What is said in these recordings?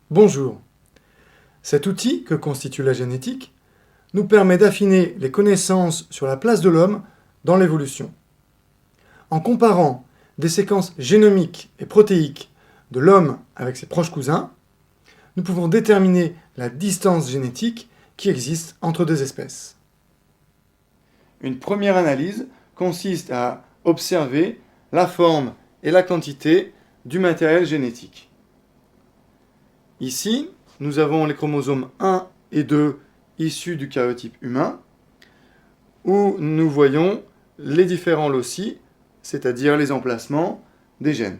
Bonjour. Cet outil que constitue la génétique nous permet d'affiner les connaissances sur la place de l'homme dans l'évolution. En comparant des séquences génomiques et protéiques de l'homme avec ses proches cousins, nous pouvons déterminer la distance génétique qui existe entre deux espèces. Une première analyse consiste à observer la forme et la quantité du matériel génétique. Ici, nous avons les chromosomes 1 et 2 issus du karyotype humain, où nous voyons les différents loci, c'est-à-dire les emplacements des gènes.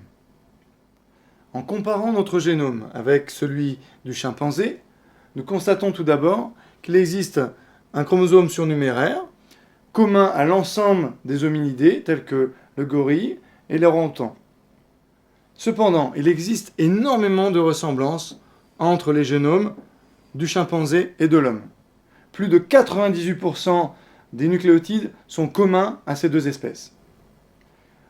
En comparant notre génome avec celui du chimpanzé, nous constatons tout d'abord qu'il existe un chromosome surnuméraire commun à l'ensemble des hominidés, tels que le gorille et l'orang-outan. Cependant, il existe énormément de ressemblances entre les génomes du chimpanzé et de l'homme. Plus de 98% des nucléotides sont communs à ces deux espèces.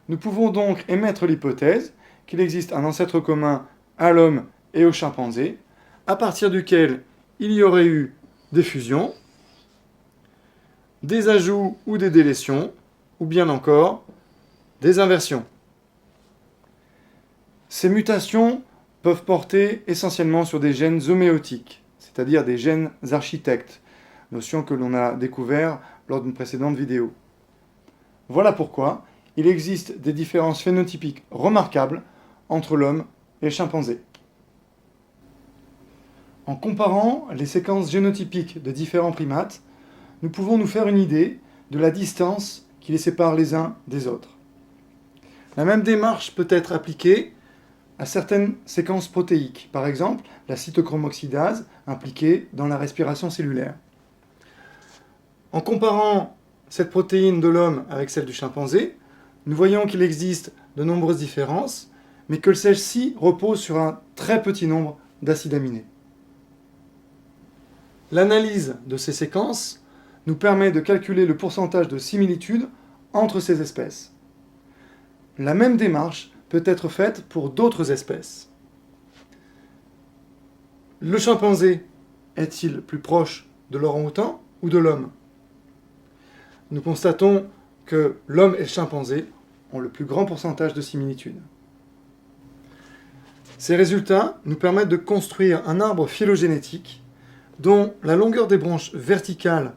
Nous pouvons donc émettre l'hypothèse qu'il existe un ancêtre commun à l'homme et au chimpanzé, à partir duquel il y aurait eu des fusions, des ajouts ou des délétions, ou bien encore des inversions. Ces mutations peuvent porter essentiellement sur des gènes homéotiques, c'est-à-dire des gènes architectes, notion que l'on a découvert lors d'une précédente vidéo. Voilà pourquoi il existe des différences phénotypiques remarquables entre l'homme et le chimpanzé. En comparant les séquences génotypiques de différents primates, nous pouvons nous faire une idée de la distance qui les sépare les uns des autres. La même démarche peut être appliquée à certaines séquences protéiques, par exemple la cytochromoxydase impliquée dans la respiration cellulaire. En comparant cette protéine de l'homme avec celle du chimpanzé, nous voyons qu'il existe de nombreuses différences, mais que celles-ci reposent sur un très petit nombre d'acides aminés. L'analyse de ces séquences nous permet de calculer le pourcentage de similitude entre ces espèces. La même démarche peut être faite pour d'autres espèces. Le chimpanzé est-il plus proche de l'orang-outan ou de l'homme? Nous constatons que l'homme et le chimpanzé ont le plus grand pourcentage de similitudes. Ces résultats nous permettent de construire un arbre phylogénétique dont la longueur des branches verticales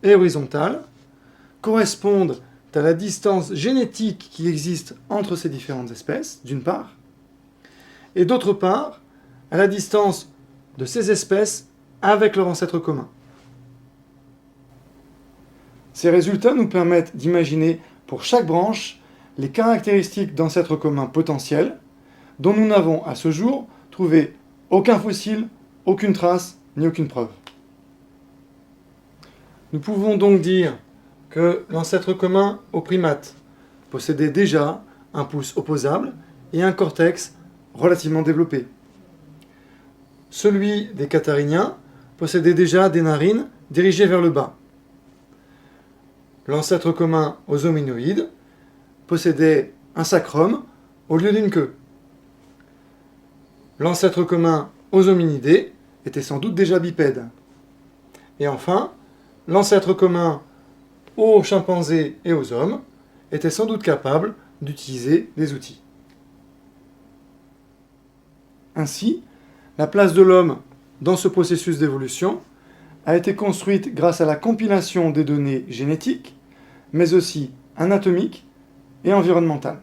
et horizontales correspondent à la distance génétique qui existe entre ces différentes espèces, d'une part, et d'autre part, à la distance de ces espèces avec leur ancêtre commun. Ces résultats nous permettent d'imaginer pour chaque branche les caractéristiques d'ancêtres communs potentiels dont nous n'avons à ce jour trouvé aucun fossile, aucune trace ni aucune preuve. Nous pouvons donc dire que l'ancêtre commun aux primates possédait déjà un pouce opposable et un cortex relativement développé. Celui des cathariniens possédait déjà des narines dirigées vers le bas. L'ancêtre commun aux hominoïdes possédait un sacrum au lieu d'une queue. L'ancêtre commun aux hominidés était sans doute déjà bipède. Et enfin, l'ancêtre commun aux chimpanzés et aux hommes était sans doute capable d'utiliser des outils. Ainsi, la place de l'homme dans ce processus d'évolution a été construite grâce à la compilation des données génétiques, mais aussi anatomiques et environnementales.